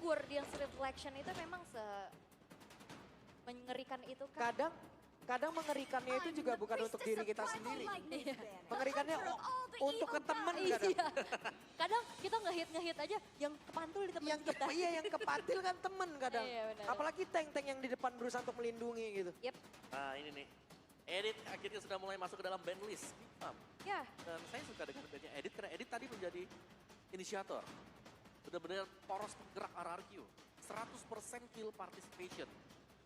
Guardians Reflection itu memang mengerikan itu kan? Kadang mengerikannya itu juga bukan untuk diri kita sendiri. Mengerikannya untuk ke temen kadang. Iya. Kadang kita ngehit aja yang kepantul di teman kita. Iya, yang kepantil kan temen kadang. Iya, benar. Apalagi tank-tank yang di depan berusaha untuk melindungi gitu. Yep. Nah ini nih, Edit akhirnya sudah mulai masuk ke dalam band list. Ya. Dan saya suka dengan bandnya Edit karena Edit tadi menjadi inisiator. Benar-benar poros penggerak RRQ. 100% kill participation.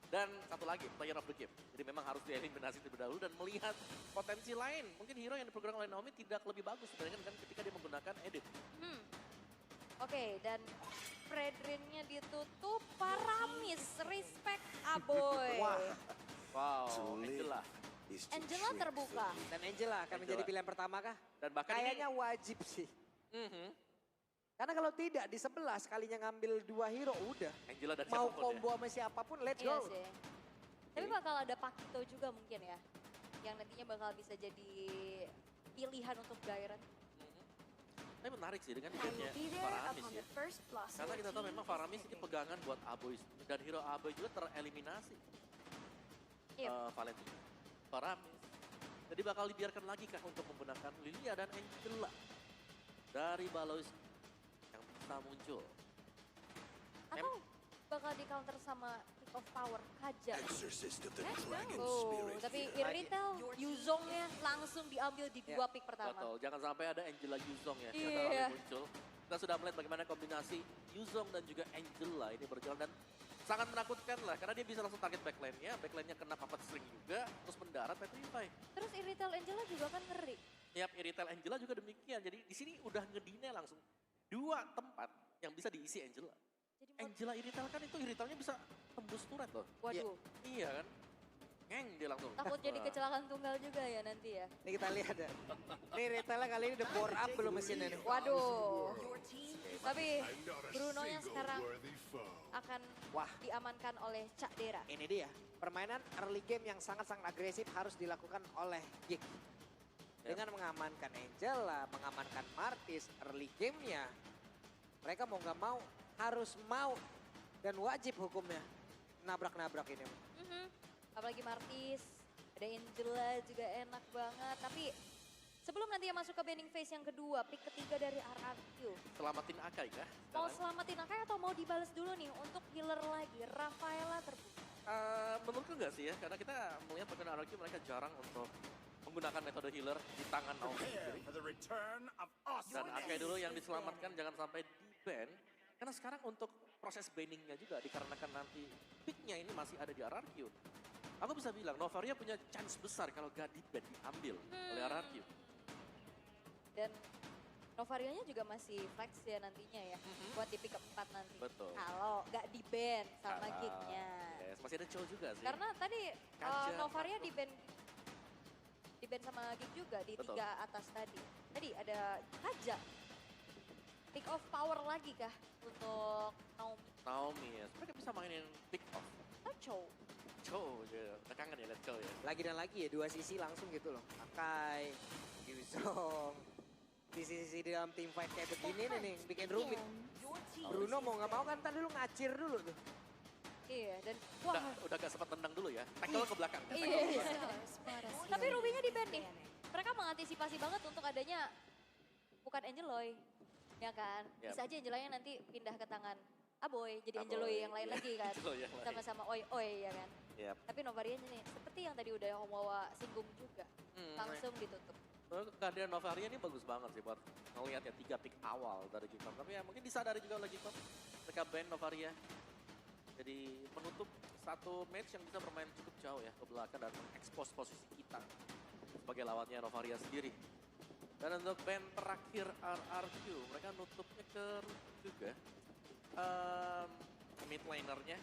Dan satu lagi, player of the game. Jadi memang harus dieliminasi terlebih dahulu dan melihat potensi lain. Mungkin hero yang dipergunakan oleh Naomi tidak lebih bagus dibandingkan dengan ketika dia menggunakan Edit. Oke, dan Fredrinnya ditutup, Paramis, respect Aboy. Wow, Angela. Angela terbuka. Dan Angela akan menjadi pilihan pertama kah? Dan bahkan kayaknya wajib sih. Karena kalau tidak di 11 kalinya ngambil 2 hero udah. Angela dan mau siapapun combo sama siapapun let's Iya go. sih. Tapi bakal ada Pakito juga mungkin ya. Yang nantinya bakal bisa jadi pilihan untuk Gairan. Tapi menarik sih dengan eventnya Faramis ya. Karena kita tahu memang Faramis ini pegangan buat Aboy. Dan hero Aboy juga tereliminasi. Valentina, Faramis. Jadi bakal dibiarkan lagi kah untuk menggunakan Lilia dan Angela. Dari Balois yang bisa muncul. Atau bakal di counter sama Pick of Power Kaja. Tapi Irritel, Yuzongnya langsung diambil di 2 pick pertama. Betul, jangan sampai ada Angela Yuzong ya yang Iya. muncul. Kita sudah melihat bagaimana kombinasi Yuzong dan juga Angela ini berjalan dan sangat menakutkan lah. Karena dia bisa langsung target backline-nya kena puppet string juga, terus mendarat petrify. Terus Irritel Angela juga kan ngeri. Yap, Irritel Angela juga demikian. Jadi di sini udah ngedine langsung 2 tempat yang bisa diisi Angela. Jadi Angela Irritel kan itu Irritelnya bisa tembus turret loh. Waduh. Iya kan? Ngeng dia langsung. Takut jadi kecelakaan tunggal juga ya nanti ya. Ini kita lihat ya. Ini Retailnya kali ini udah bore up belum mesinnya nih. Waduh. Tapi Bruno-nya sekarang akan diamankan oleh Cak Dera. Ini dia, permainan early game yang sangat-sangat agresif harus dilakukan oleh Geek. Dengan mengamankan Angela, mengamankan Martis, early gamenya. Mereka mau nggak mau, harus mau dan wajib hukumnya nabrak-nabrak ini. Apalagi Martis, ada Angela juga enak banget. Tapi sebelum nanti masuk ke banning phase yang kedua, pick ketiga dari RRQ. Selamatin Akai kah? Mau selamatin Akai atau mau dibales dulu nih untuk healer lagi? Rafaela terbuka. Menurutku enggak sih ya, karena kita melihat bagaimana RRQ mereka jarang untuk menggunakan metode healer di tangan Naomi sendiri. Dan Akai dulu yang diselamatkan, jangan sampai di-ban. Karena sekarang untuk proses banningnya juga dikarenakan nanti picknya ini masih ada di RRQ. Aku bisa bilang Novaria punya chance besar kalau gak di-ban diambil oleh RRQ. Dan Novarianya juga masih flex ya nantinya ya. Buat di pick up 4 nanti. Betul. Kalau gak di-ban sama gignya. Yes, masih ada Chow juga sih. Karena tadi Kaja, Novaria di-ban sama gig juga di 3 atas tadi. Tadi ada Kaja. Pick off power lagi kah untuk Naomi? Naomi ya, mereka bisa mainin pick off. Chow. Chow, udah kangen ya lihat Chow ya. Lagi dan lagi ya, 2 sisi langsung gitu loh. Akai, Yuzong. Sisi-sisi di dalam team fight kayak begini nih, bikin rumit. Bruno mau nggak mau kan tadi dulu ngacir dulu tuh. Iya, dan Udah gak sempat tendang dulu ya, tackle ke belakang. Iya. Tapi Ruby-nya di-ban nih. Mereka mengantisipasi banget untuk adanya bukan Angeloy. Ya kan, bisa aja Angeloy nanti pindah ke tangan Aboy, jadi Angeloy yang lain lagi kan. Sama-sama oi-oi ya kan. Tapi Novarianya nih, seperti yang tadi udah Om Wawa singgung juga, langsung ditutup. Kehadiran Novaria ini bagus banget sih buat ngelihat ya 3 pick awal dari Gcom. Tapi ya mungkin disadari juga oleh Gcom, mereka ban Novaria. Jadi menutup satu match yang bisa bermain cukup jauh ya ke belakang dan mengekspos posisi kita sebagai lawannya Novaria sendiri. Dan untuk band terakhir RRQ, mereka nutupnya ke juga mid lanernya.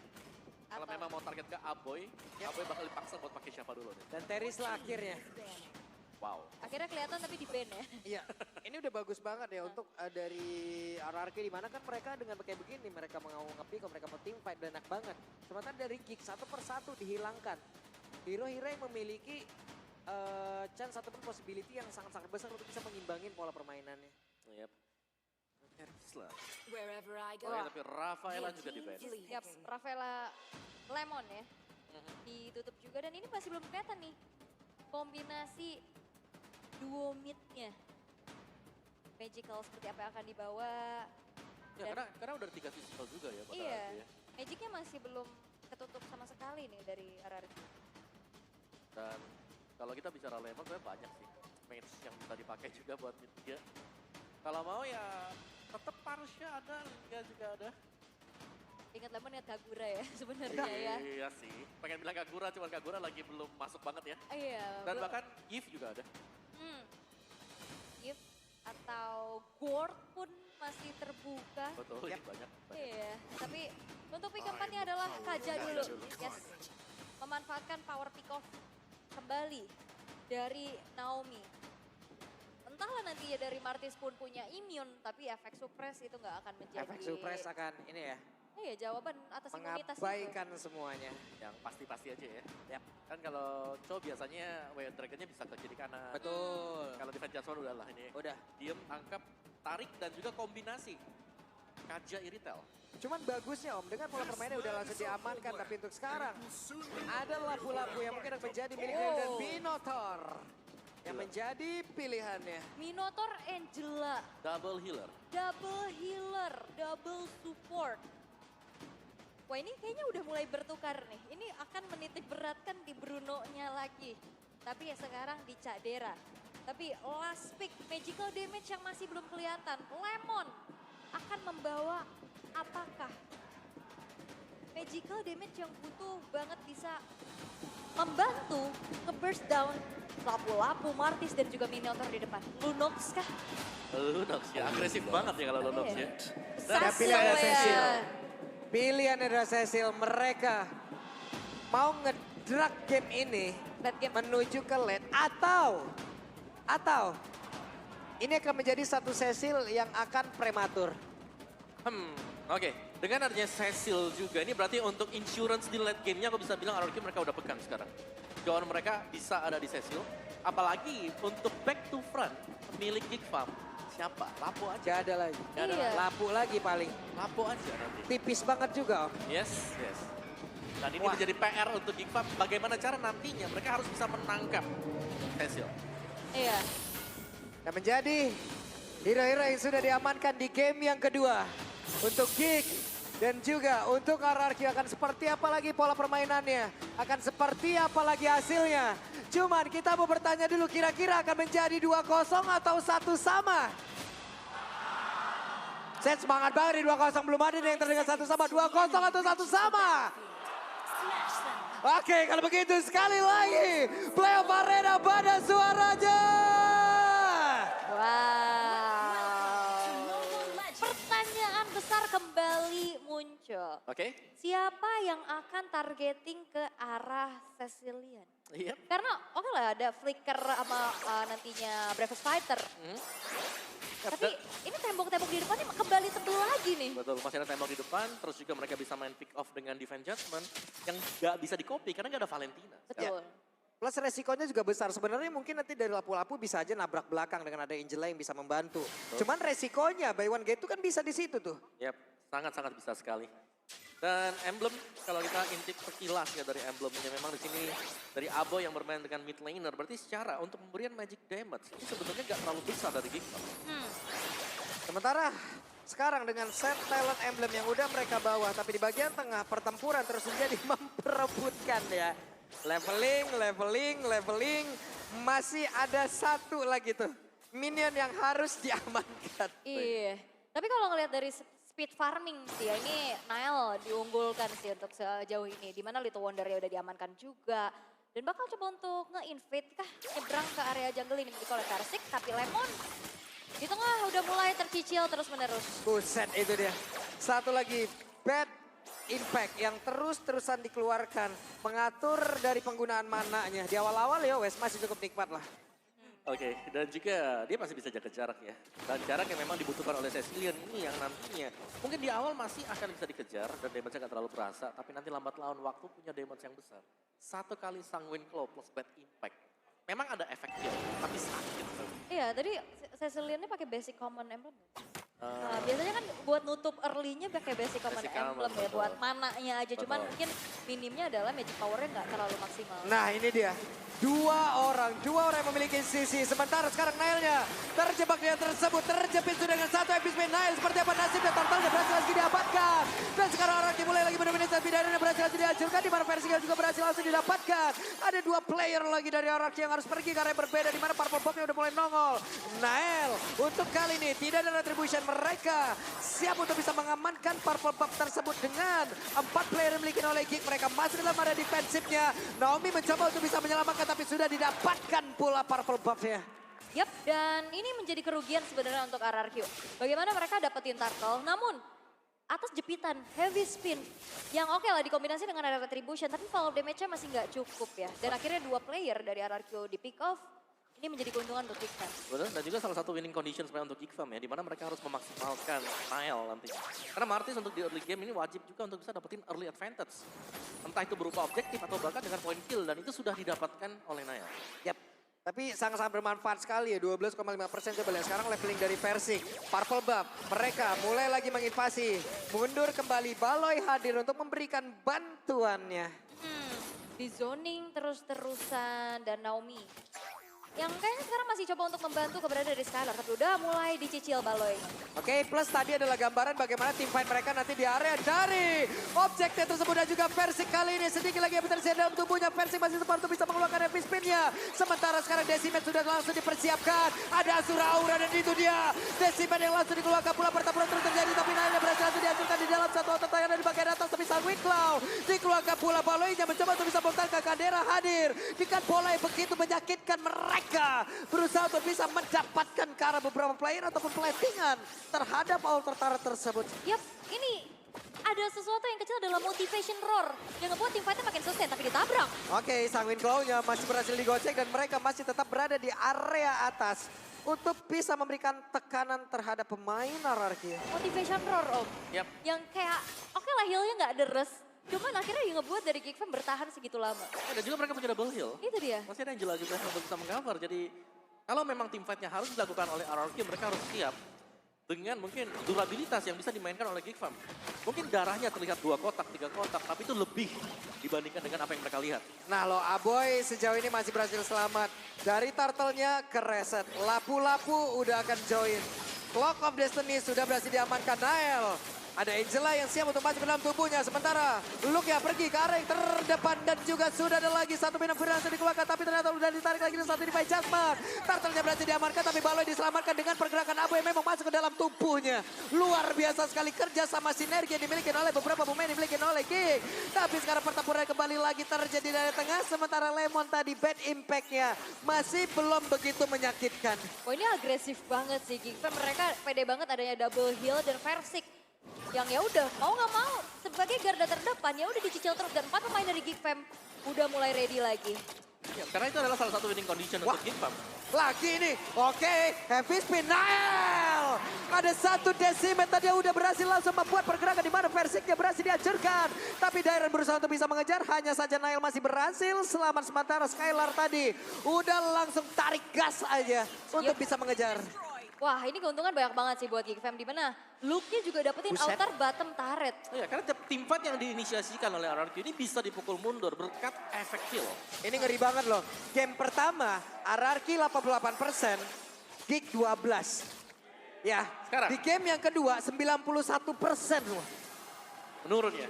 Kalau memang mau target ke Aboy, Aboy bakal dipaksa buat pakai siapa dulu nih. Dan Teris lah akhirnya. Wow. Akhirnya kelihatan tapi di-ban ya. Iya, ini udah bagus banget ya untuk dari RRQ di mana kan mereka dengan kayak begini, mereka mau nge-pick, mereka mau team fight, dan enak banget. Sementara dari Geek satu persatu dihilangkan. Hero-hero yang memiliki chance ataupun possibility yang sangat-sangat besar untuk bisa mengimbangin pola permainannya. Yep. Erisla. Wherever I go. Oke, tapi Rafaela juga di ban. Yap, Rafaela Lemon ya. Ditutup juga dan ini masih belum kelihatan nih. Kombinasi duo mid-nya. Magical seperti apa yang akan dibawa. Ya, karena udah 3 physical juga ya pada Iya, RRQ ya. Magicnya masih belum ketutup sama sekali nih dari RRQ. Dan kalau kita bicara Lemon sebenarnya banyak sih match yang bisa dipakai juga buat mid dia. Kalau mau ya tetap Parsha ada, Liga juga ada. Ingat Lemon, ingat Kagura ya sebenarnya ya. Iya sih, pengen bilang Kagura, cuman Kagura lagi belum masuk banget ya. Iya. Dan bahkan Yves juga ada. Gift atau Gord pun masih terbuka. Betul, Yap. banyak. Iya, tapi untuk pick keempatnya adalah Kaja dulu. Yes, memanfaatkan power pick off kembali dari Naomi. Entahlah nanti ya dari Martis pun punya immune, tapi efek suppress itu nggak akan menjadi. Efek suppress akan ini ya, Iya, jawaban atas imunitas itu. mengabaikan semuanya. Yang pasti-pasti aja ya. Yap. Kan kalau Cho biasanya Way Dragonnya bisa ke kiri kanan. Betul. Kalau defense Jasmine udah lah ini. Udah. Diem, tangkap, tarik dan juga kombinasi. Kaja Iritel. Cuman bagusnya Om, dengan pola permainnya udah langsung diamankan. Tapi untuk sekarang, ada lapu-lapu yang mungkin akan menjadi milik Dewi dan Minotaur. Yang menjadi pilihannya. Minotaur Angela, Double healer. double healer, double support. Wah ini kayaknya udah mulai bertukar nih. Ini akan menitik beratkan di Bruno-nya lagi. Tapi ya sekarang di Cadera. Tapi last pick magical damage yang masih belum kelihatan. Lemon akan membawa apakah? Magical damage yang butuh banget bisa membantu nge-burst down lapu-lapu, Martis dan juga Minotaur di depan. Lunox kah? Lunox ya, agresif banget ya kalau Lunox ya. Ada pilihan ada Cecil. Pilihan adalah Cecil, mereka mau ngedrag game ini Late game. menuju ke late atau ini akan menjadi satu Cecil yang akan prematur. Oke. Dengan adanya Cecil juga, ini berarti untuk insurance di late game-nya aku bisa bilang RRQ mereka udah pegang sekarang. Jawaban mereka bisa ada di Cecil. Apalagi untuk back to front, milik Geek Farm. Siapa? Lapo aja. Gak ada lagi. Gak ada Iya. Lapu lagi paling. Lapo aja nanti. Tipis banget juga Om. Yes. Dan ini Wah. menjadi PR untuk Geek Farm. Bagaimana cara nantinya mereka harus bisa menangkap Cecil. Iya. Dan menjadi hero-hero yang sudah diamankan di game yang kedua. Untuk Geek dan juga untuk RRQ akan seperti apa lagi pola permainannya. Akan seperti apa lagi hasilnya. Cuman kita mau bertanya dulu kira-kira akan menjadi 2-0 atau 1 sama. Set semangat banget di 2-0 belum ada nih yang terdengar 1 sama. 2-0 atau 1 sama. Oke kalau begitu sekali lagi. Playoff Arena pada suaranya. Wow. Pertanyaan besar kembali muncul. Oke? Siapa yang akan targeting ke arah Cecilian? Iya. Karena oke lah ada Flicker sama nantinya Bravest Fighter. Tapi ini tembok-tembok di depannya kembali tebel lagi nih. Betul, masih ada tembok di depan, terus juga mereka bisa main pick off dengan defense judgment yang gak bisa di copy karena gak ada Valentina. Betul. Plus resikonya juga besar. Sebenarnya mungkin nanti dari lapu-lapu bisa aja nabrak belakang dengan ada Angela yang bisa membantu. Cuman resikonya buy one get itu kan bisa di situ tuh. Yap, sangat-sangat bisa sekali. Dan emblem, kalau kita intip sekilas ya dari emblemnya, memang di sini dari Abo yang bermain dengan mid laner, berarti secara untuk pemberian magic damage ini sebetulnya gak terlalu besar dari Geekfam. Sementara sekarang dengan set talent emblem yang udah mereka bawa. Tapi di bagian tengah pertempuran terus menjadi memperebutkan ya. Leveling. Masih ada satu lagi tuh. Minion yang harus diamankan. Iya. Tapi kalau ngelihat dari speed farming sih ya, ini Nile diunggulkan sih untuk sejauh ini. Dimana Little Wonder ya udah diamankan juga. Dan bakal coba untuk nge-invade kah nyebrang ke area jungle ini dimiliki oleh Persik. Tapi Lemon di tengah udah mulai tercicil terus menerus. Buset itu dia. Satu lagi bad impact yang terus-terusan dikeluarkan. Mengatur dari penggunaan mananya. Di awal-awal ya wes masih cukup nikmat lah. Oke, dan juga dia masih bisa jaga jarak ya. Dan jarak yang memang dibutuhkan oleh Cecilian ini yang nantinya mungkin di awal masih akan bisa dikejar dan damage-nya gak terlalu berasa. Tapi nanti lambat laun waktu punya damage yang besar. 1 kali Sanguine Claw plus bad impact. Memang ada efeknya, tapi sakit. Iya tadi Cecilian ini pakai basic common emblem. Nah, biasanya kan buat nutup early-nya pakai basic command Basic emblem command, ya, buat betul. mananya aja. Cuman Betul. mungkin minimnya adalah magic power-nya nggak terlalu maksimal. Nah ini dia. Dua orang yang memiliki sisi. Sementara sekarang Nailnya terjebak dengan tersebut. Terjepit sudah dengan satu epic spin. Nail seperti apa nasibnya. Turtle-nya berhasil lagi didapatkan. Dan sekarang orang mulai lagi mendominasi pidana berhasil lagi dihancurkan. Di mana Versigal juga berhasil langsung didapatkan. Ada dua player lagi dari Araki yang harus pergi karena berbeda. Di mana Purple Bomb-nya udah mulai nongol. Nail untuk kali ini tidak ada retribution. Mereka siap untuk bisa mengamankan Purple Bomb tersebut dengan 4 player yang dimiliki oleh Geek. Mereka masih dalam area defensifnya. Naomi mencoba untuk bisa menyelamatkan tapi sudah didapatkan pula Purple Buff-nya. Yap, dan ini menjadi kerugian sebenarnya untuk RRQ. Bagaimana mereka dapetin turtle, namun atas jepitan heavy spin yang oke lah dikombinasi dengan ada retribution, tapi follow damage-nya masih nggak cukup ya. Dan akhirnya dua player dari RRQ di pick off, ini menjadi keuntungan untuk Geek Fam. Betul, dan juga salah satu winning condition sebenarnya untuk Geek Fam ya, di mana mereka harus memaksimalkan Nile nantinya. Karena Martis untuk di early game ini wajib juga untuk bisa dapetin early advantage. Entah itu berupa objektif atau bahkan dengan point kill, dan itu sudah didapatkan oleh Nile. Yap. Tapi sangat-sangat bermanfaat sekali ya, 12,5% coba lihat sekarang leveling dari Versik. Purple Buff, mereka mulai lagi menginvasi. Mundur kembali, Baloy hadir untuk memberikan bantuannya. Di zoning terus-terusan dan Naomi. Yang kayaknya sekarang masih coba untuk membantu keberadaan dari Skylar, tapi udah mulai dicicil Baloy. Oke, plus tadi adalah gambaran bagaimana tim fight mereka nanti di area dari objektif tersebut dan juga Versik kali ini sedikit lagi yang tersedia dalam tubuhnya. Versik masih sempat untuk bisa mengeluarkan epic spin-nya. Sementara sekarang Decimate sudah langsung dipersiapkan. Ada Asura Aura dan itu dia. Decimate yang langsung dikeluarkan pula, pertempuran terus terjadi tapi Nailnya berhasil langsung dihancurkan di dalam satu otot yang ada di bagian atas. Tapi Sanguine Cloud dikeluarkan pula, Baloy-nya mencoba untuk bisa membentarkan. Kandera hadir dengan bola yang begitu menyakitkan mereka. Berusaha untuk bisa mendapatkan ke arah beberapa player ataupun platingan terhadap altar turret tersebut. Yap, ini ada sesuatu yang kecil adalah motivation roar yang ngebuat tim fightnya makin sustain tapi ditabrak. Oke, Sanguine Claw-nya masih berhasil digocek dan mereka masih tetap berada di area atas untuk bisa memberikan tekanan terhadap pemain RRQ. Motivation roar, Om. Yap. Yang kayak, oke lah heal-nya nggak deres. Cuman akhirnya yang ngebuat dari Geek Fam bertahan segitu lama. Dan juga mereka punya double heal. Itu dia. Masih ada Angela juga untuk bisa meng-cover. Jadi kalau memang tim fight-nya harus dilakukan oleh RRQ, mereka harus siap dengan mungkin durabilitas yang bisa dimainkan oleh Geek Fam. Mungkin darahnya terlihat 2 kotak, 3 kotak, tapi itu lebih dibandingkan dengan apa yang mereka lihat. Nah lo Aboy sejauh ini masih berhasil selamat. Dari turtle-nya ke reset. Lapu-lapu udah akan join. Clock of Destiny sudah berhasil diamankan Nael. Ada Angela yang siap untuk masuk ke dalam tubuhnya. Sementara Luke ya pergi ke arah yang terdepan. Dan juga sudah ada lagi satu minum viral yang dikeluarkan. Tapi ternyata sudah ditarik lagi dan satu di by Jasmine. Turtle-nya berhasil diamankan. Tapi Baloy diselamatkan dengan pergerakan Abu yang memang masuk ke dalam tubuhnya. Luar biasa sekali kerja sama sinergi yang dimiliki oleh beberapa pemain dimiliki oleh Geek. Tapi sekarang pertempuran kembali lagi terjadi dari tengah. Sementara Lemon tadi bad impact-nya masih belum begitu menyakitkan. Oh ini agresif banget sih Geek Fam. Mereka pede banget adanya double heal dan Versik. Yang ya udah mau nggak mau sebagai garda terdepan ya udah dicicil terus dan 4 pemain dari Geek Fam udah mulai ready lagi. Ya, karena itu adalah salah satu winning condition untuk Geek Fam. Lagi ini, oke, heavy spin, Nael! Ada satu Decimate tadi yang udah berhasil langsung membuat pergerakan di mana Versiknya berhasil dihancurkan. Tapi Dairon berusaha untuk bisa mengejar, hanya saja Nael masih berhasil selamat. Sementara Skylar tadi udah langsung tarik gas aja untuk bisa mengejar. Wah ini keuntungan banyak banget sih buat Geek Fam. Dimana Luke-nya juga dapetin Buset. altar bottom turret. Oh ya, karena tim fight yang diinisiasikan oleh RRQ ini bisa dipukul mundur berkat efek kill. Ini ngeri banget loh. Game pertama, RRQ 88%, Geek 12. Ya, Sekarang? di game yang kedua 91% loh. Menurun ya.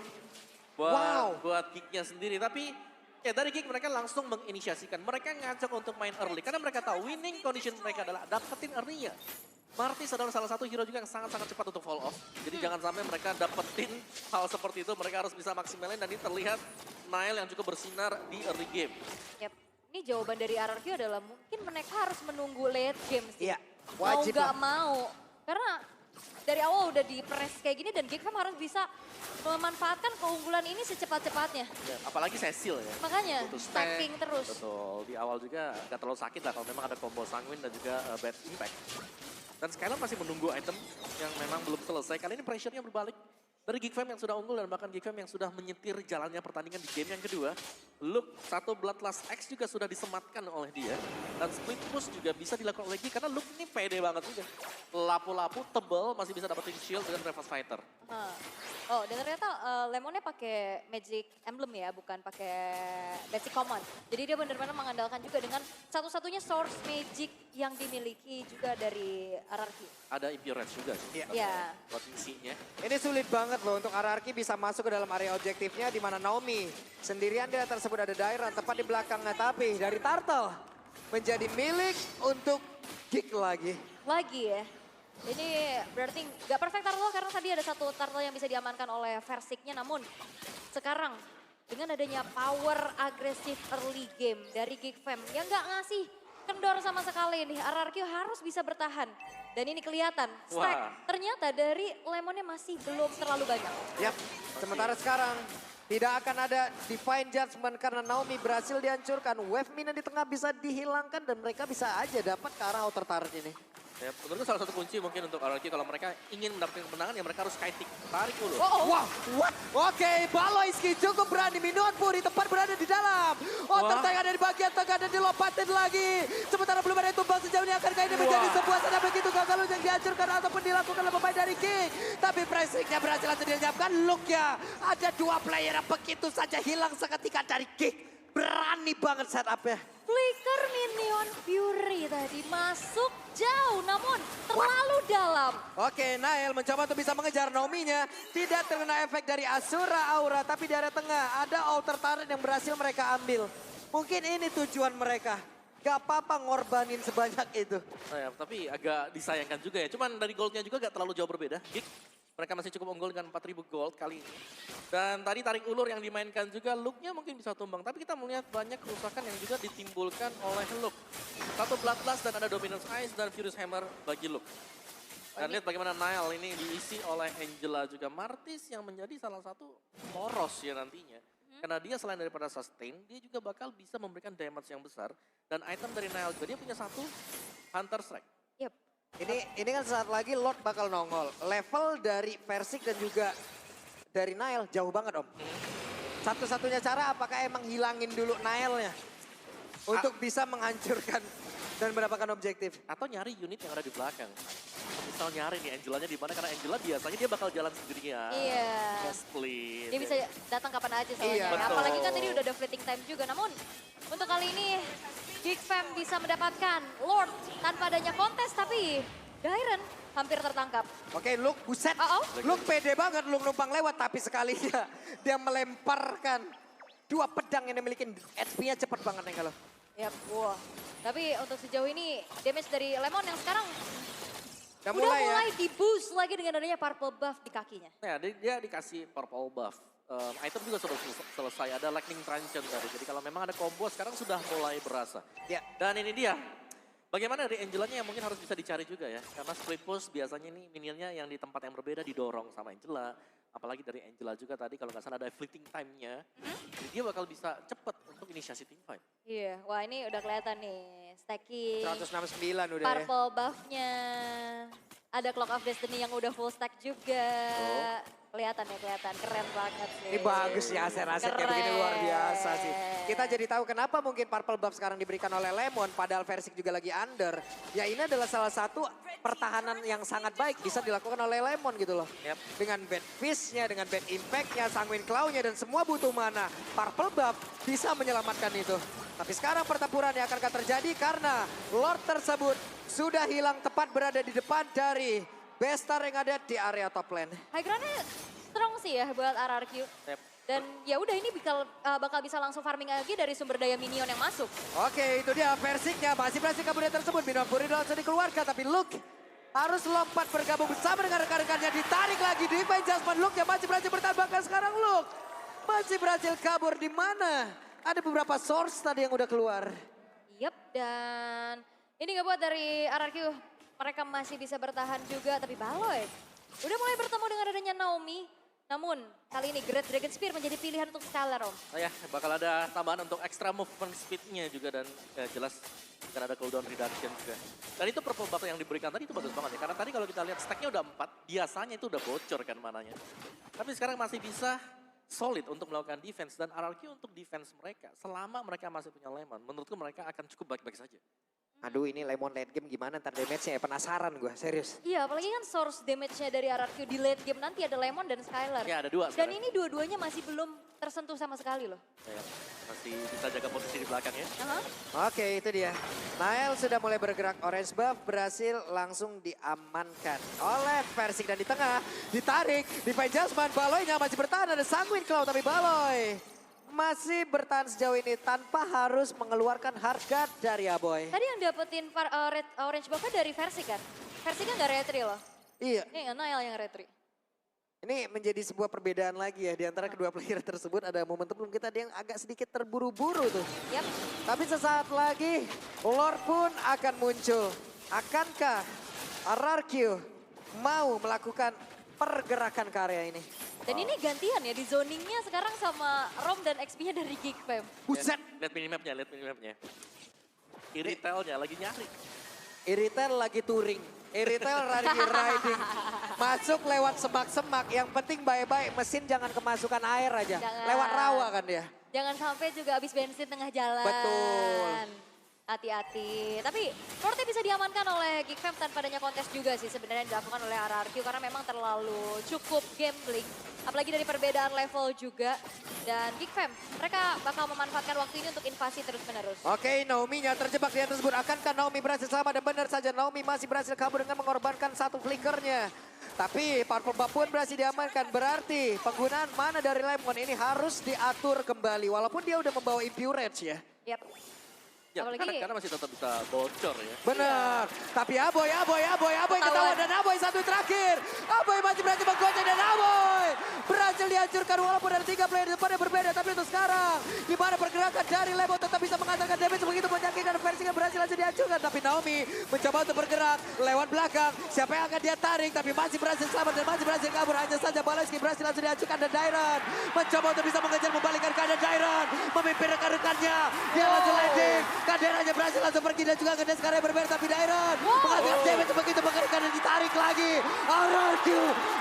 Buat, Wow. buat Geek-nya sendiri. Tapi ya dari Geek mereka langsung menginisiasikan. Mereka ngajak untuk main early. Karena mereka tahu winning condition mereka adalah dapetin early-nya. Martis adalah salah satu hero juga yang sangat-sangat cepat untuk fall off. Jadi jangan sampai mereka dapetin hal seperti itu. Mereka harus bisa maksimalin dan ini terlihat Nile yang cukup bersinar di early game. Yap. Ini jawaban dari RRQ adalah mungkin mereka harus menunggu late game sih. Iya, Mau wajib nggak lah. mau. Karena dari awal udah di press kayak gini dan Geek Fam harus bisa memanfaatkan keunggulan ini secepat-cepatnya. Ya, apalagi Cecil ya. Makanya Butuh stack. stacking terus. Betul, di awal juga gak terlalu sakit lah kalau memang ada combo Sanguine dan juga bad impact. Dan Skylar masih menunggu item yang memang belum selesai. Kali ini pressure-nya berbalik. Dari Geek Fam yang sudah unggul dan bahkan Geek Fam yang sudah menyetir jalannya pertandingan di game yang kedua. Look, satu Bloodlust X juga sudah disematkan oleh dia. Dan split push juga bisa dilakukan oleh Geek karena Look ini pede banget juga. Lapu-lapu, tebel, masih bisa dapetin shield dengan Reverse Fighter. Oh, dan ternyata Lemonnya pakai Magic Emblem ya, bukan pakai Basic Command. Jadi dia benar-benar mengandalkan juga dengan satu-satunya source Magic yang dimiliki juga dari RRQ. Ada Impurage juga sih. Iya. Buat misinya. Ini sulit banget loh untuk RRQ bisa masuk ke dalam area objektifnya di mana Naomi sendirian di tersebut ada Dairon tepat di belakangnya, tapi dari Turtle menjadi milik untuk Geek lagi. Lagi ya. Ini berarti nggak perfect turtle karena tadi ada satu turtle yang bisa diamankan oleh Versiknya. Namun sekarang dengan adanya power agresif early game dari Geek Fam yang nggak ngasih kendor sama sekali nih. RRQ harus bisa bertahan. Dan ini kelihatan stack ternyata dari Lemonnya masih belum terlalu banyak. Yap, sementara sekarang tidak akan ada divine judgment karena Naomi berhasil dihancurkan. Wave minion di tengah bisa dihilangkan dan mereka bisa aja dapat ke arah outer turret ini. Ya, menurutku salah satu kunci mungkin untuk RRQ kalau mereka ingin mendapatkan kemenangan ya mereka harus kiting. Tarik dulu. Wah, what? Oke, Baloyski cukup berani. Minion Puri tepat berada di dalam. Outer tank ada di bagian tengah dan dilompatin lagi. Sementara belum ada tumbang sejauh ini. Akankah ini menjadi sebuah tanda begitu gagal yang dihancurkan ataupun dilakukan lebih baik dari King. Tapi pressingnya berhasil langsung dilenyapkan. Look-nya ada dua player yang begitu saja hilang seketika dari King. Berani banget setupnya. Flicker Minion Fury tadi masuk jauh namun terlalu dalam. Oke, Nael mencoba untuk bisa mengejar Naomi-nya. Tidak terkena efek dari Asura Aura, tapi di area tengah ada outer turret yang berhasil mereka ambil. Mungkin ini tujuan mereka. Gak apa-apa ngorbanin sebanyak itu. Oh ya, tapi agak disayangkan juga ya. Cuman dari goldnya juga gak terlalu jauh berbeda. Geek, mereka masih cukup unggul dengan 4.000 gold kali ini. Dan tadi tarik ulur yang dimainkan juga, Look-nya mungkin bisa tumbang. Tapi kita melihat banyak kerusakan yang juga ditimbulkan oleh Look. Satu Bloodlust dan ada Dominance Ice dan Furious Hammer bagi Look. Dan lihat bagaimana Nile ini diisi oleh Angela juga. Martis yang menjadi salah satu poros ya nantinya. Karena dia selain daripada sustain, dia juga bakal bisa memberikan damage yang besar. Dan item dari Nile juga, dia punya satu Hunter Strike. Yep. Ini kan saat lagi Lord bakal nongol. Level dari Versik dan juga dari Nile jauh banget Om. Satu-satunya cara apakah emang hilangin dulu Nile-nya. Untuk bisa menghancurkan dan mendapatkan objektif. Atau nyari unit yang ada di belakang. Misal nyari nih Angelanya di mana, karena Angela biasanya dia bakal jalan sendirian. Iya. Split. Dia bisa datang kapan aja soalnya. Iya, betul. Apalagi kan tadi udah ada fleeting time juga. Namun untuk kali ini Geek Fam bisa mendapatkan Lord tanpa adanya kontes. Tapi Dairon hampir tertangkap. Oke, Luke buset. Luke pede banget, Luke numpang lewat. Tapi sekalinya dia melemparkan dua pedang yang dimiliki. HP-nya cepet banget nih kalau. Yap, wah. Tapi untuk sejauh ini damage dari Lemon yang sekarang Udah udah mulai mulai di-boost lagi dengan adanya purple buff di kakinya. Ya, dia dikasih purple buff. Item juga sudah selesai, ada lightning truncheon tadi. Jadi kalau memang ada combo sekarang sudah mulai berasa. Ya. Dan ini dia. Bagaimana dari Angelanya yang mungkin harus bisa dicari juga ya. Karena split push biasanya nih minionnya yang di tempat yang berbeda didorong sama Angela. Apalagi dari Angela juga tadi kalau nggak salah ada fleeting time-nya. Jadi dia bakal bisa cepet untuk inisiasi team fight. Iya, wah ini udah kelihatan nih. Stacking, 169 udah ya. purple buff-nya. Ada Clock of Destiny yang udah full stack juga. Kelihatan ya, kelihatan. Keren banget sih. Ini bagus ya aset-asetnya begini luar biasa sih. Kita jadi tahu kenapa mungkin purple buff sekarang diberikan oleh Lemon padahal Versik juga lagi under. Ya ini adalah salah satu pertahanan yang sangat baik bisa dilakukan oleh Lemon gitu loh. Yep. Dengan bad fish-nya, dengan bad impact-nya, sanguine claw-nya dan semua butuh mana. Purple buff bisa menyelamatkan itu. Tapi sekarang pertempuran yang akan terjadi karena Lord tersebut sudah hilang tepat berada di depan dari Bestar yang ada di area top lane. High ground-nya strong sih ya buat RRQ. Yep. Dan ya udah ini bakal bisa langsung farming lagi dari sumber daya minion yang masuk. Oke, itu dia Versiknya. Masih berhasil kabur tersebut. Minion Puri langsung dikeluarkan. Tapi Luke harus lompat bergabung bersama dengan rekan-rekannya. Ditarik lagi di Judgment. Luke yang masih berhasil bertambahkan sekarang. Luke masih berhasil kabur di mana? Ada beberapa source tadi yang udah keluar. Yep, dan ini gak buat dari RRQ. Mereka masih bisa bertahan juga, tapi Baloy udah mulai bertemu dengan adanya Naomi. Namun kali ini Great Dragon Spear menjadi pilihan untuk Skylar, Om. Oh ya, bakal ada tambahan untuk extra movement speed-nya juga dan ya jelas akan ada cooldown reduction juga. Dan itu purple buff yang diberikan tadi itu bagus banget ya. Karena tadi kalau kita lihat stack-nya udah 4, biasanya itu udah bocor kan mananya. Tapi sekarang masih bisa solid untuk melakukan defense. Dan RRQ untuk defense mereka, selama mereka masih punya Lemon, menurutku mereka akan cukup baik-baik saja. Aduh ini Lemon late game gimana ntar damage-nya ya, penasaran gue, serius. Iya, apalagi kan source damage-nya dari RRQ di late game nanti ada Lemon dan Skylar. Ya ada 2 Dan sekarang. ini dua-duanya masih belum tersentuh sama sekali loh. Ya, masih bisa jaga posisi di belakang ya. Oke itu dia. Nael sudah mulai bergerak, orange buff berhasil langsung diamankan oleh Versik. Dan di tengah ditarik, Divine Jasmine, Baloy-nya masih bertahan, ada Sanguine Claw tapi Baloy masih bertahan sejauh ini tanpa harus mengeluarkan hard guard dari Aboy. Tadi yang dapetin orange buff-nya dari Versi kan? Versi kan gak retri loh. Iya, Ini Nael yang retri. ini menjadi sebuah perbedaan lagi ya di antara kedua player tersebut. Ada momentum kita ada yang agak sedikit terburu-buru tuh. Yap. Tapi sesaat lagi Lord pun akan muncul. Akankah RRQ mau melakukan pergerakan ke area ini? Dan ini gantian ya di zoningnya sekarang sama Rom dan XP-nya dari Geek Fam. Buset! Lihat minimapnya, lihat minimapnya. Iritelnya lagi nyari. Iritel lagi touring. Iritel lagi riding. Masuk lewat semak-semak. Yang penting baik-baik mesin jangan kemasukan air aja. Jangan. Lewat rawa kan dia. Jangan sampai juga habis bensin tengah jalan. Betul. Hati-hati. Tapi Forte bisa diamankan oleh Geek Fam tanpa adanya kontes juga sih sebenarnya yang dilakukan oleh RRQ. Karena memang terlalu cukup gambling. Apalagi dari perbedaan level juga. Dan Geek Fam, mereka bakal memanfaatkan waktu ini untuk invasi terus-menerus. Oke, Naomi-nya terjebak di atas tersebut. Akankah Naomi berhasil selamat? Dan benar saja Naomi masih berhasil kabur dengan mengorbankan satu flickernya. Tapi Purple Buff pun berhasil diamankan. Berarti penggunaan mana dari Lemon ini harus diatur kembali. Walaupun dia udah membawa Impure Rage ya. Yap. Ya, Apalagi- karena masih tetap bisa bocor ya. Benar. Tapi Aboy ketahuan. Dan Aboy satu terakhir. Aboy masih berhasil menggocek dan Aboy berhasil dihancurkan walaupun ada 3 player di depannya berbeda. Tapi untuk sekarang, di mana pergerakan dari Lemon tetap bisa mengatakan damage begitu menyakitkan. Versinya berhasil langsung dihancurkan. Tapi Naomi mencoba untuk bergerak lewat belakang. Siapa yang akan dia tarik tapi masih berhasil selamat dan masih berhasil kabur. Hanya saja Baleski berhasil langsung dihancurkan dan Dairon mencoba untuk bisa mengejar membalikkan keadaan Dairon. Memimpin rekan-rekannya. Dia langsung landing. Kaderanya berhasil langsung pergi dan juga ngedes karya berbeda. Tapi Dairon menghasilkan damage begitu mengerikan dan ditarik lagi. RRQ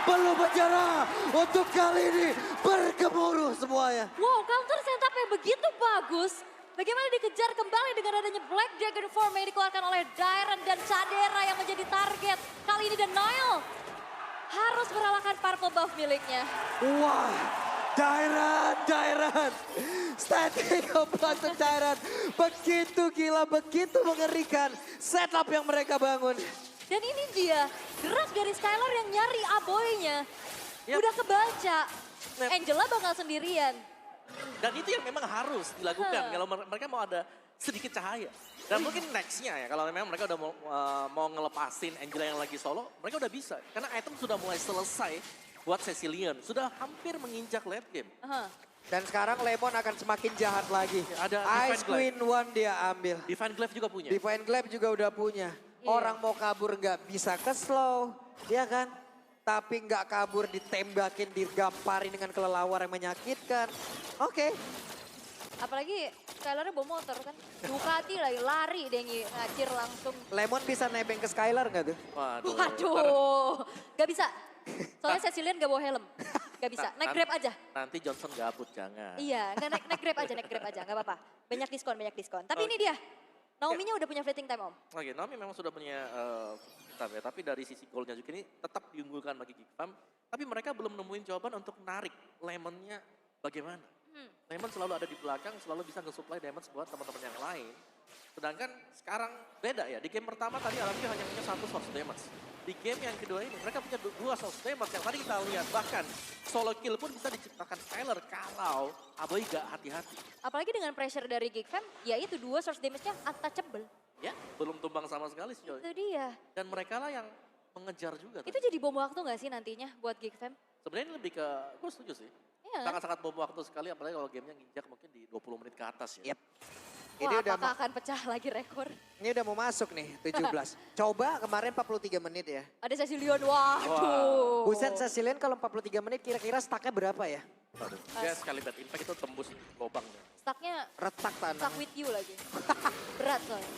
belum menyerah. Untuk kali ini bergemuruh semuanya. Wow, counter setup-nya begitu bagus. Bagaimana dikejar kembali dengan adanya Black Dragon Form yang dikeluarkan oleh Dairon dan Cadera yang menjadi target. Kali ini dan Noel harus merelakan purple buff miliknya. Wah, Dairon. Static keempat untuk Dairon. Begitu gila, begitu mengerikan setup yang mereka bangun. Dan ini dia, gerak dari Skylar yang nyari aboynya. Yap. Udah kebaca, Yap. Angela bakal sendirian. Dan itu yang memang harus dilakukan kalau mereka mau ada sedikit cahaya. Dan mungkin nextnya ya, kalau memang mereka udah mau ngelepasin Angela yang lagi solo, mereka udah bisa. Karena item sudah mulai selesai buat Cecilion. Sudah hampir menginjak late game. Dan sekarang Lemon akan semakin jahat lagi. Ada Ice Divine Queen One dia ambil. Divine Glaive juga punya. Divine Glaive juga udah punya. Iya. Orang mau kabur nggak bisa ke slow, ya kan? Tapi nggak kabur ditembakin, digamparin dengan kelelawar yang menyakitkan. Oke. Apalagi Skylarnya bawa motor kan. Ducati lagi, lari deh ngacir langsung. Lemon bisa nebeng ke Skylar nggak tuh? Waduh, gak bisa. Soalnya Cecilian gak bawa helm. Gak bisa, naik Grab aja. Nanti Johnson gabut, jangan. Iya, naik Grab aja, gak apa-apa. Banyak diskon. Tapi ini dia, Naomi-nya udah punya fleeting time, Om. Oke, Naomi memang sudah punya time ya, tapi dari sisi goalnya juga ini tetap diunggulkan bagi Geek Fam. Tapi mereka belum nemuin jawaban untuk narik Lemonnya bagaimana. Lemon selalu ada di belakang, selalu bisa nge-supply damage buat teman-teman yang lain. Sedangkan sekarang beda ya, di game pertama tadi Alamnya hanya punya 1 source damage. Di game yang kedua ini mereka punya 2 source damage yang tadi kita lihat. Bahkan solo kill pun bisa diciptakan Skylar kalau Aboy gak hati-hati. Apalagi dengan pressure dari Geek Fam, ya itu 2 source damage-nya untouchable. Ya, belum tumbang sama sekali sih. Itu dia. Dan mereka lah yang mengejar juga. Itu jadi bom waktu gak sih nantinya buat Geek Fam? Sebenarnya ini lebih ke, gue setuju sih. Iya kan? Sangat-sangat bom waktu sekali, apalagi kalau gamenya nginjak mungkin di 20 menit ke atas ya. Yep. Ini udah apakah akan pecah lagi rekor? Ini udah mau masuk nih 17. Coba kemarin 43 menit ya. Ada Cecilion, waduh. Buset Cecilion kalau 43 menit kira-kira stucknya berapa ya? Waduh, dia sekali bad impact itu tembus lubangnya. Stucknya Retak tanah. stuck with you lagi. Berat soalnya.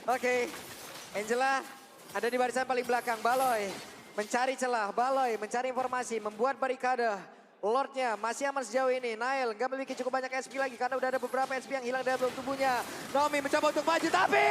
Oke, Angela ada di barisan paling belakang. Baloy mencari celah, Baloy mencari informasi, membuat barikade. Lordnya masih aman sejauh ini. Nail nggak memiliki cukup banyak SP lagi karena udah ada beberapa SP yang hilang dari dalam tubuhnya. Nomi mencoba untuk maju tapi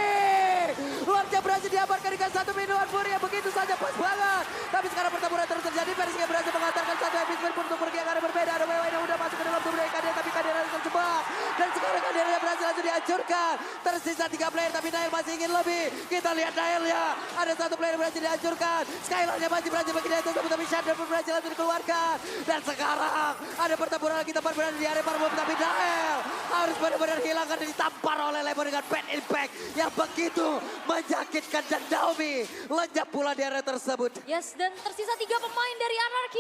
Lordnya berhasil diamankan dengan satu minuman Fury yang begitu saja pas banget. Tapi sekarang pertempuran terus terjadi. Persiga berhasil mengantarkan satu episode pun untuk pergi yang ada berbeda. Ada WW yang udah masuk ke dalam tubuh dari Kadir tapi Kadir harus terjebak. Dan sekarang Kadirnya berhasil langsung dihancurkan. Tersisa 3 player tapi Nail masih ingin lebih. Kita lihat Nailnya. Ada satu player yang berhasil dihancurkan. Skylarnya masih berhasil bagi dia tapi Shadow pun berhasil langsung dikeluarkan. Dan sekarang ada pertempuran lagi tempat berada di area Marvel tapi Nael harus benar-benar hilangkan dan ditampar oleh Lemon dengan bad impact yang begitu menyakitkan dan Naomi lenyap pula di area tersebut. Yes, dan tersisa 3 pemain dari RRQ.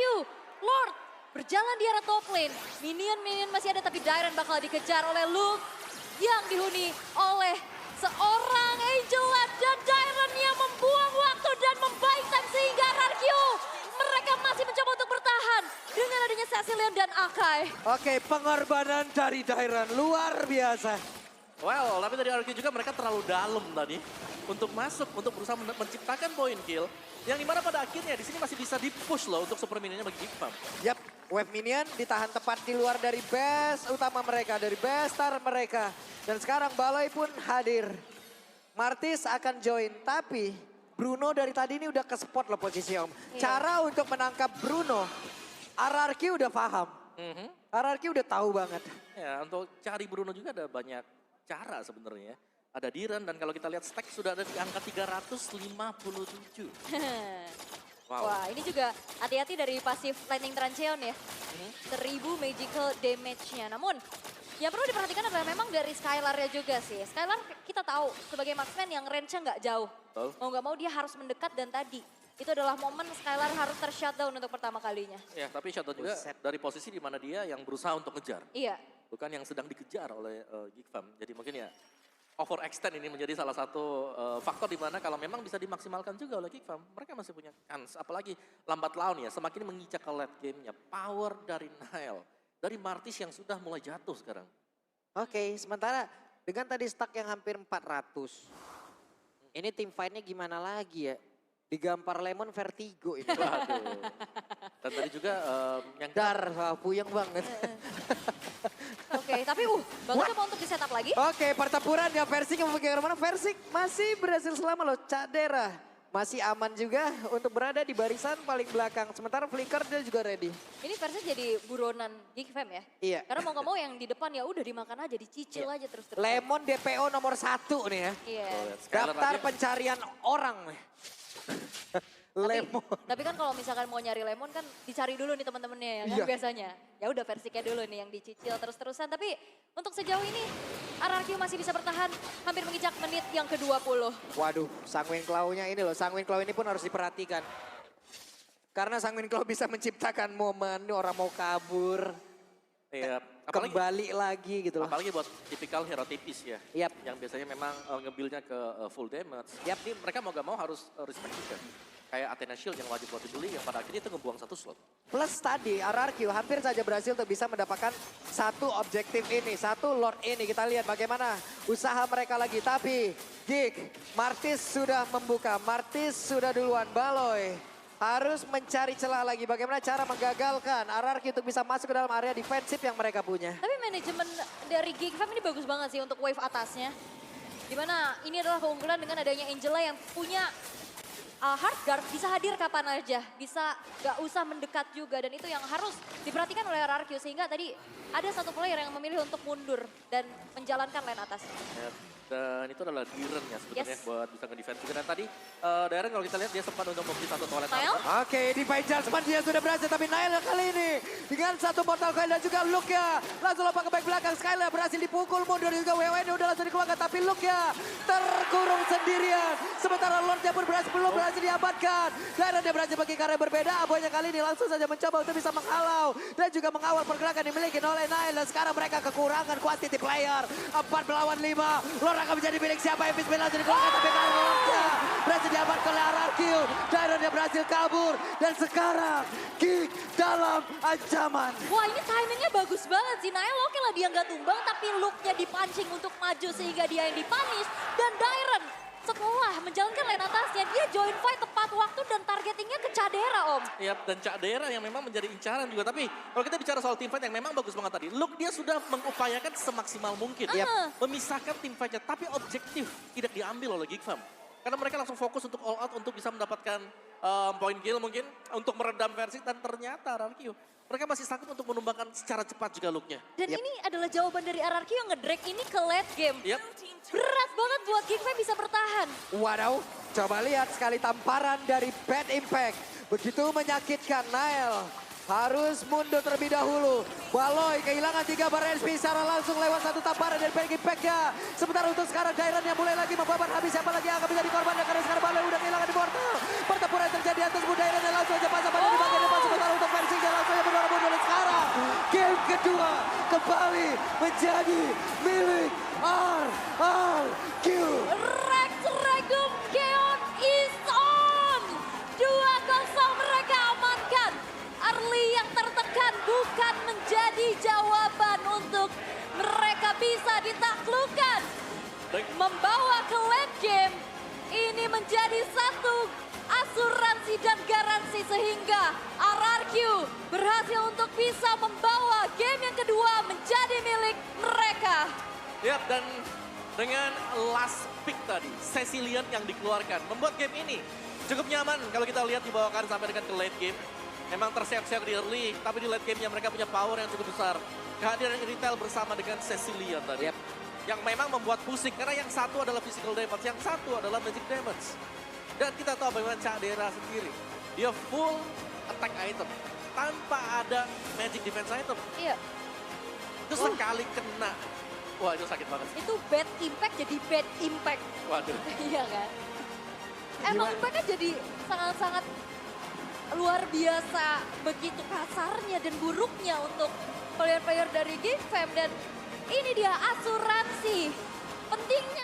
Lord berjalan di area top lane. Minion masih ada tapi Dairon bakal dikejar oleh Luke yang dihuni oleh seorang Angela dan Dairon yang membuang waktu dan membuy time sehingga RRQ mereka masih mencoba untuk bertahan dengan adanya Cecilion dan Akai. Oke, pengorbanan dari Dairon luar biasa. Well, tapi dari RRQ juga mereka terlalu dalam tadi untuk masuk, untuk berusaha menciptakan point kill. Yang dimana pada akhirnya di sini masih bisa di-push loh untuk super minionnya bagi Gigfam. Yap, wave minion ditahan tepat di luar dari base utama mereka, dari base star mereka. Dan sekarang Baloy pun hadir. Martis akan join, tapi Bruno dari tadi ini udah ke spot loh posisi Om. Iya. Cara untuk menangkap Bruno, RRQ udah paham. RRQ udah tahu banget. Ya, untuk cari Bruno juga ada banyak cara sebenarnya. Ada Diren dan kalau kita lihat stack sudah ada di angka 357. Wow. Wah, ini juga hati-hati dari pasif Lightning Trancheon ya. 1000 magical damage-nya. Namun, yang perlu diperhatikan adalah memang dari Skylar-nya juga sih. Skylar kita tahu sebagai marksman yang range-nya nggak jauh. Betul. Mau nggak mau dia harus mendekat dan tadi. Itu adalah momen Skylar harus ter-shutdown untuk pertama kalinya. Ya, tapi Shadow juga dari posisi di mana dia yang berusaha untuk ngejar. Iya. Bukan yang sedang dikejar oleh Gigfam. Jadi mungkin ya overextend ini menjadi salah satu faktor di mana kalau memang bisa dimaksimalkan juga oleh Gigfam, mereka masih punya chance. Apalagi lambat laun ya, semakin mengicak ke late game-nya. Power dari Nile, dari Martis yang sudah mulai jatuh sekarang. Oke, sementara dengan tadi stack yang hampir 400. Ini tim fight-nya gimana lagi ya? Digampar Lemon vertigo ini. Waduh. Dan tadi juga yang Puyeng banget. Oke, tapi bagus coba untuk di-setup lagi. Oke, pertempuran ya Versik yang memiliki mana? Versik masih berhasil selamat loh. Cadera masih aman juga untuk berada di barisan paling belakang. Sementara Flicker dia juga ready. Ini versi jadi buronan Gigfam ya. Iya. Karena mau nggak mau yang di depan ya udah dimakan aja, dicicil aja terus. Lemon DPO nomor 1 nih ya. Iya. Daftar pencarian orang nih. Lemon. Tapi kan kalau misalkan mau nyari lemon kan dicari dulu nih teman-temannya ya kan Iya. biasanya. Ya udah versinya dulu nih yang dicicil terus-terusan. Tapi untuk sejauh ini RRQ masih bisa bertahan hampir menginjak menit yang ke-20. Waduh, Sanguine Claw-nya ini loh. Sanguine Claw ini pun harus diperhatikan. Karena Sanguine Claw bisa menciptakan momen orang mau kabur. Iya, apalagi Kembali lagi gitu loh. apalagi buat tipikal hero tipis ya. Yap. Yang biasanya memang nge-build-nya ke full damage. Yap. Jadi mereka mau gak mau harus respect juga. Kayak Athena Shield yang wajib buat dibeli yang pada akhirnya itu ngebuang satu slot. Plus tadi RRQ hampir saja berhasil untuk bisa mendapatkan satu objektif ini, satu Lord ini. Kita lihat bagaimana usaha mereka lagi. Tapi Gig, Martis sudah membuka, Martis sudah duluan. Baloy harus mencari celah lagi. Bagaimana cara menggagalkan RRQ untuk bisa masuk ke dalam area defensif yang mereka punya. Tapi manajemen dari Gigfam ini bagus banget sih untuk wave atasnya. Dimana ini adalah keunggulan dengan adanya Angela yang punya hard guard, bisa hadir kapan aja, bisa gak usah mendekat juga. Dan itu yang harus diperhatikan oleh RRQ sehingga tadi ada satu player yang memilih untuk mundur dan menjalankan lane atas. Ya, Dan itu adalah Diren ya sebenarnya Yes. buat bisa nge-defense juga. Dan tadi Diren kalau kita lihat dia sempat untuk membeli satu toilet Nail? counter. Oke, Divine Judgment dia sudah berhasil, tapi Nail kali ini dengan satu Mortal Coil dan juga Luke-nya langsung lompat ke back belakang. Skylar berhasil dipukul mundur juga WWN udah langsung dikeluarkan, tapi Luke-nya terkurung sendirian. Sementara Lordnya pun belum berhasil diamankan. Dan dia berhasil bagi karya berbeda. Aboynya kali ini langsung saja mencoba untuk bisa menghalau dan juga mengawal pergerakan dimiliki oleh Nail. Dan sekarang mereka kekurangan quantity player. 4 melawan 5. Lord akan menjadi milik siapa? Evis langsung dikeluarkan, tapi karena Lordnya berhasil diamankan oleh RRQ. Dairon dia berhasil kabur. Dan sekarang Geek dalam ancaman. Wah ini timingnya bagus banget sih. Nail oke lah dia nggak tumbang tapi look-nya dipancing untuk maju sehingga dia yang dipunish. Dan Dairon setelah menjalankan lane atasnya dia join fight tepat waktu dan targetingnya ke Cadera Om. Ya, dan Cak Dera yang memang menjadi incaran juga. Tapi kalau kita bicara soal teamfight yang memang bagus banget tadi. Luke dia sudah mengupayakan semaksimal mungkin. Memisahkan teamfightnya. Tapi objektif tidak diambil oleh Geek Fam. Karena mereka langsung fokus untuk all out untuk bisa mendapatkan point kill mungkin. Untuk meredam versi dan ternyata RRQ. Mereka masih sanggup untuk menumbangkan secara cepat juga Luke-nya. Dan ini adalah jawaban dari RRQ yang nge-drag ini ke late game. Yap. Berat banget buat Geek Fam bisa bertahan. Wadaw, coba lihat sekali tamparan dari Bad Impact. Begitu menyakitkan. Nail harus mundur terlebih dahulu. Baloy kehilangan 3 bar SP secara langsung lewat satu tamparan dari Bad Impact-nya. Sementara untuk sekarang Dairon yang mulai lagi membabat habis. Siapa lagi yang akan menjadi korbannya karena sekarang Baloy udah kehilangan di portal. Pertempuran yang terjadi atas Dairon dan langsung aja pasang pada di bagian depan. Sementara untuk versinya langsung aja mundur dan sekarang game kedua kembali menjadi milik RRQ. Rex Regum Keon is on. 2-0 mereka amankan. Early yang tertekan bukan menjadi jawaban untuk mereka bisa ditaklukkan. Membawa ke late game ini menjadi satu asuransi dan garansi sehingga RRQ berhasil untuk bisa membawa game yang kedua menjadi milik mereka. Yap, dan dengan last pick tadi, Cecilian yang dikeluarkan. Membuat game ini cukup nyaman kalau kita lihat dibawakan sampai dengan ke late game. Memang terseok-seok di early, tapi di late game-nya mereka punya power yang cukup besar. Kehadiran Retail bersama dengan Cecilian tadi. Yang memang membuat pusing, karena yang satu adalah physical damage, yang satu adalah magic damage. Dan kita tahu bagaimana Cadera sendiri. Dia full attack item, tanpa ada magic defense item. Iya, Itu sekali kena, wah itu sakit banget. itu bad impact jadi bad impact. Waduh. Iya kan? Emang impactnya jadi sangat-sangat luar biasa begitu kasarnya dan buruknya untuk player-player dari Geek Fam. Dan ini dia asuransi pentingnya